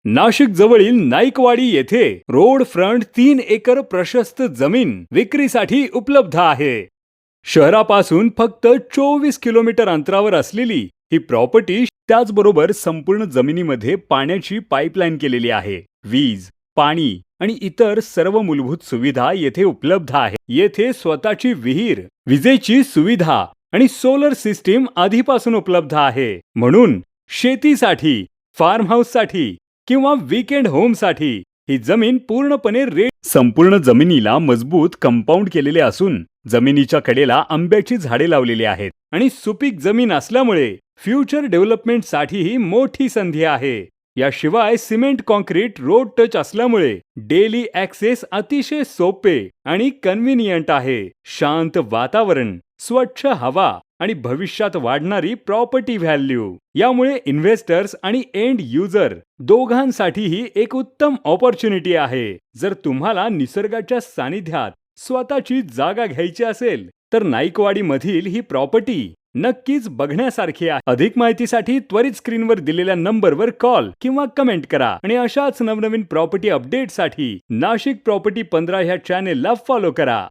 नाशिक जवळील नाईकवाडी येथे road front 3 acre प्रशस्त जमीन विक्रीसाठी उपलब्ध आहे. शहरापासून फक्त 24 किलोमीटर अंतरावर असलेली ही प्रॉपर्टी, त्याचबरोबर संपूर्ण जमिनीमध्ये पाण्याची पाईपलाईन केलेली आहे. वीज, पाणी आणि इतर सर्व मूलभूत सुविधा येथे उपलब्ध आहे. येथे स्वतःची विहीर, विजेची सुविधा आणि सोलर सिस्टीम आधीपासून उपलब्ध आहे. म्हणून शेतीसाठी, फार्म हाऊससाठी किंवा वीकेंड होमसाठी ही जमीन पूर्णपणे संपूर्ण जमिनीला मजबूत कंपाऊंड केलेले असून जमिनीच्या कडेला आंब्याची झाडे लावलेली आहेत आणि सुपीक जमीन असल्यामुळे फ्युचर डेव्हलपमेंटसाठी ही मोठी संधी आहे. याशिवाय सिमेंट कॉन्क्रीट रोड टच असल्यामुळे डेली ॲक्सेस अतिशय सोपे आणि कन्व्हिनियंट आहे. शांत वातावरण, स्वच्छ हवा आणि भविष्यात वाढणारी प्रॉपर्टी व्हॅल्यू यामुळे इन्व्हेस्टर्स आणि एंड युजर दोघांसाठीही एक उत्तम ऑपॉर्च्युनिटी आहे. जर तुम्हाला निसर्गाच्या सानिध्यात स्वतःची जागा घ्यायची असेल तर नाईकवाडी मधील ही प्रॉपर्टी नक्कीच बघण्यासारखी आहे. अधिक माहितीसाठी त्वरित स्क्रीनवर दिलेल्या नंबरवर कॉल किंवा कमेंट करा आणि अशाच नवनवीन प्रॉपर्टी अपडेटसाठी नाशिक प्रॉपर्टी 15 ह्या चॅनेलला फॉलो करा.